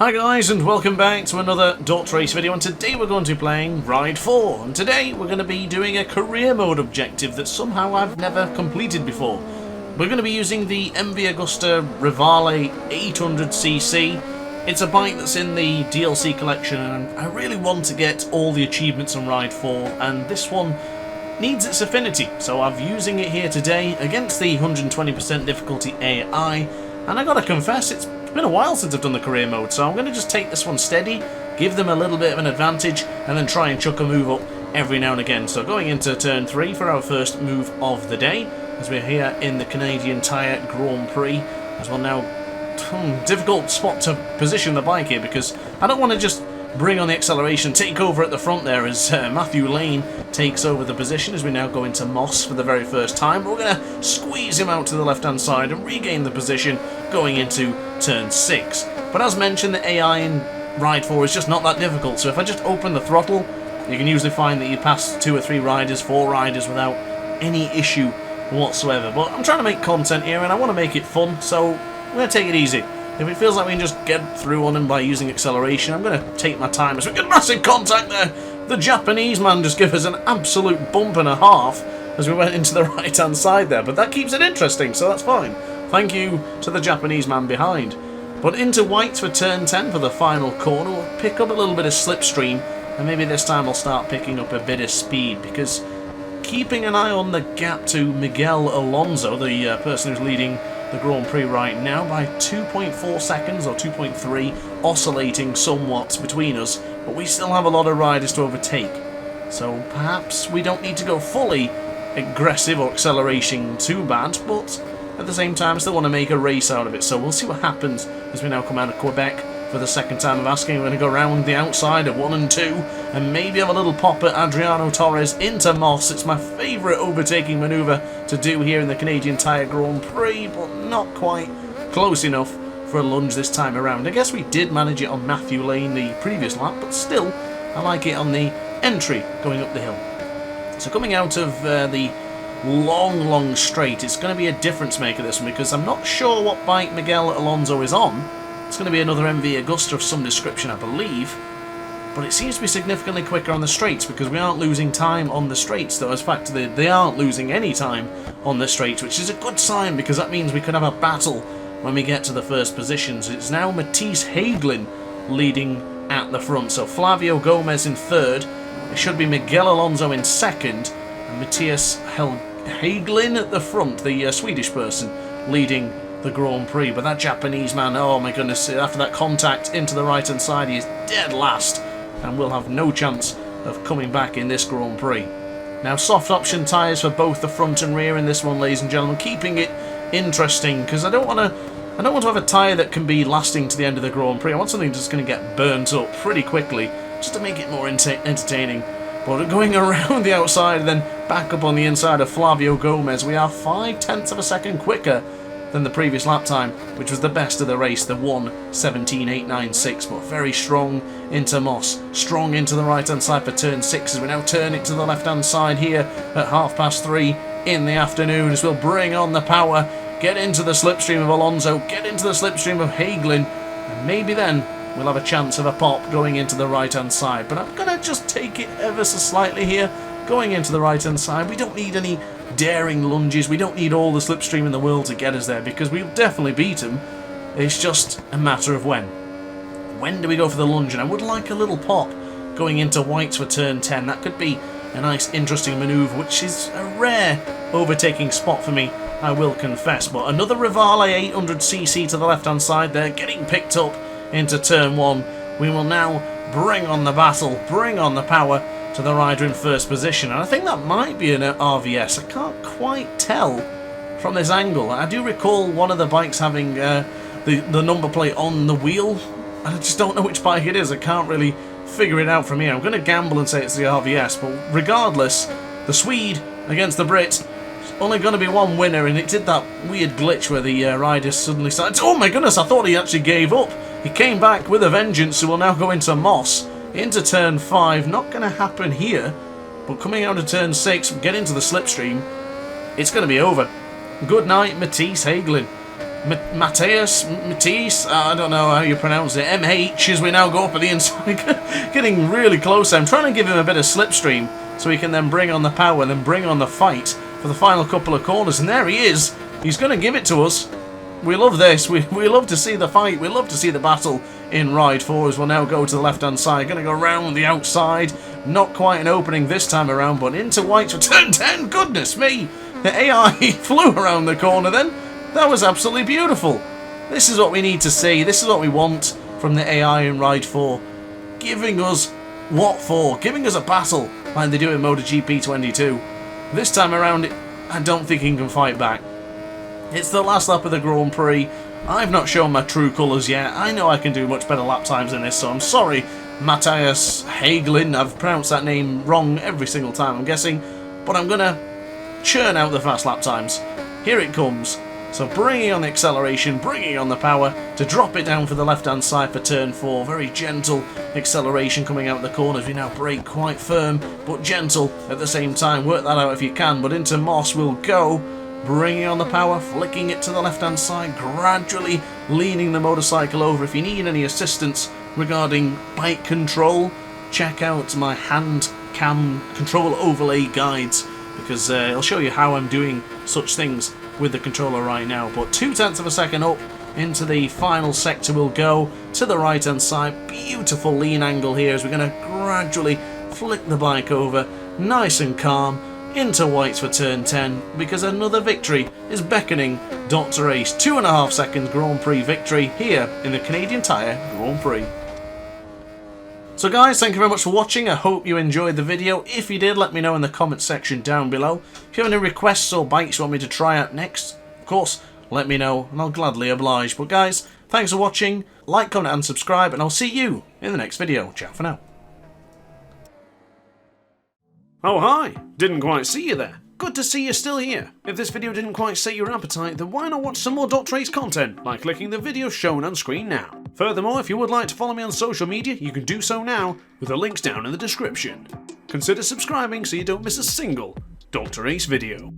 Hi guys, and welcome back to another DrAce video, and today we're going to be playing Ride 4, and today we're going to be doing a career mode objective that somehow I've never completed before. We're going to be using the MV Agusta Rivale 800cc. It's a bike that's in the DLC collection, and I really want to get all the achievements on Ride 4, and this one needs its affinity, so I'm using it here today against the 120% difficulty AI, and I gotta confess, it's been a while since I've done the career mode, so I'm going to just take this one steady, give them a little bit of an advantage, and then try and chuck a move up every now and again. So going into turn 3 for our first move of the day, as we're here in the Canadian Tire Grand Prix, as well now. Difficult spot to position the bike here, because I don't want to just bring on the acceleration, take over at the front there as Matthew Lane takes over the position as we now go into Moss for the very first time. We're going to squeeze him out to the left hand side and regain the position going into turn 6. But as mentioned, the AI in Ride 4 is just not that difficult, so if I just open the throttle, you can usually find that you pass 2 or 3 riders, 4 riders without any issue whatsoever. But I'm trying to make content here and I want to make it fun, so I'm going to take it easy. If it feels like we can just get through on him by using acceleration, I'm going to take my time as we get massive contact there. The Japanese man just gave us an absolute bump and a half as we went into the right hand side there, but that keeps it interesting, so that's fine. Thank you to the Japanese man behind. But into whites for turn 10 for the final corner. We'll pick up a little bit of slipstream, and maybe this time we'll start picking up a bit of speed, because keeping an eye on the gap to Miguel Alonso, the person who's leading the Grand Prix right now by 2.4 seconds or 2.3, oscillating somewhat between us, but we still have a lot of riders to overtake. So perhaps we don't need to go fully aggressive or acceleration too bad, but at the same time I still want to make a race out of it. So we'll see what happens as we now come out of Quebec for the second time of asking. We're going to go around the outside of 1 and 2 and maybe have a little pop at Adriano Torres into Moss. It's my favourite overtaking manoeuvre to do here in the Canadian Tire Grand Prix, but not quite close enough for a lunge this time around. I guess we did manage it on Matthew Lane the previous lap, but still I like it on the entry going up the hill. So coming out of the long straight, it's going to be a difference maker this one, because I'm not sure what bike Miguel Alonso is on. It's going to be another MV Agusta of some description, I believe, but it seems to be significantly quicker on the straights, because we aren't losing time on the straights, though. In fact, they aren't losing any time on the straights, which is a good sign, because that means we could have a battle when we get to the first positions. It's now Matisse Hagelin leading at the front, so Flavio Gomez in third, it should be Miguel Alonso in second, and Matthias Hagelin at the front, the Swedish person leading the Grand Prix. But that Japanese man, oh my goodness, after that contact into the right hand side, he is dead last and will have no chance of coming back in this Grand Prix. Now soft option tyres for both the front and rear in this one, ladies and gentlemen, keeping it interesting, because I don't want to have a tyre that can be lasting to the end of the Grand Prix. I want something that's going to get burnt up pretty quickly, just to make it more entertaining. But going around the outside and then back up on the inside of Flavio Gomez, we are 0.5 of a second quicker than the previous lap time, which was the best of the race, the 1:17.896, but very strong into Moss, strong into the right hand side for turn 6 as we now turn it to the left hand side here at 3:30 in the afternoon, as we'll bring on the power, get into the slipstream of Alonso, get into the slipstream of Hagelin, and maybe then we'll have a chance of a pop going into the right hand side. But I'm going to just take it ever so slightly here, going into the right hand side. We don't need any daring lunges, we don't need all the slipstream in the world to get us there, because we'll definitely beat him. It's just a matter of when. When do we go for the lunge? And I would like a little pop going into whites for turn 10. That could be a nice interesting manoeuvre, which is a rare overtaking spot for me, I will confess. But another Rivale 800cc to the left hand side there, getting picked up into turn 1. We will now bring on the battle, bring on the power to the rider in first position, and I think that might be an RVS. I can't quite tell from this angle. I do recall one of the bikes having the number plate on the wheel, and I just don't know which bike it is. I can't really figure it out from here. I'm going to gamble and say it's the RVS, but regardless, the Swede against the Brit, only going to be one winner, and it did that weird glitch where the rider suddenly started. Oh my goodness, I thought he actually gave up. He came back with a vengeance, so we'll now go into Moss, into turn 5. Not going to happen here, but coming out of turn 6, get into the slipstream, it's going to be over. Good night, Matisse Hagelin. Matisse, I don't know how you pronounce it, MH, as we now go up at the inside, getting really close. I'm trying to give him a bit of slipstream so he can then bring on the power, then bring on the fight for the final couple of corners. And there he is. He's going to give it to us. We love this. We love to see the fight. We love to see the battle in Ride 4 as we'll now go to the left-hand side. Going to go round the outside. Not quite an opening this time around, but into whites for turn 10. Goodness me. The AI flew around the corner then. That was absolutely beautiful. This is what we need to see. This is what we want from the AI in Ride 4. Giving us what for? Giving us a battle like they do in MotoGP 22. This time around, I don't think he can fight back. It's the last lap of the Grand Prix. I've not shown my true colours yet. I know I can do much better lap times than this, so I'm sorry, Matthias Hagelin. I've pronounced that name wrong every single time, I'm guessing. But I'm going to churn out the fast lap times. Here it comes. So bringing on the acceleration, bringing on the power to drop it down for the left-hand side for turn 4. Very gentle acceleration coming out the corners. We now brake quite firm, but gentle at the same time. Work that out if you can, but into Moss we'll go. Bringing on the power, flicking it to the left-hand side, gradually leaning the motorcycle over. If you need any assistance regarding bike control, check out my hand cam control overlay guides, because it'll show you how I'm doing such things with the controller right now. But 0.2 of a second up into the final sector we'll go to the right-hand side. Beautiful lean angle here as we're going to gradually flick the bike over, nice and calm, into whites for turn 10, because another victory is beckoning DrAce. 2.5 seconds Grand Prix victory here in the Canadian Tire Grand Prix. So guys, thank you very much for watching. I hope you enjoyed the video. If you did, let me know in the comment section down below. If you have any requests or bikes you want me to try out next, of course, let me know and I'll gladly oblige. But guys, thanks for watching. Like, comment and subscribe, and I'll see you in the next video. Ciao for now. Oh hi, didn't quite see you there. Good to see you're still here. If this video didn't quite set your appetite, then why not watch some more DrAce content by clicking the video shown on screen now. Furthermore, if you would like to follow me on social media, you can do so now with the links down in the description. Consider subscribing so you don't miss a single DrAce video.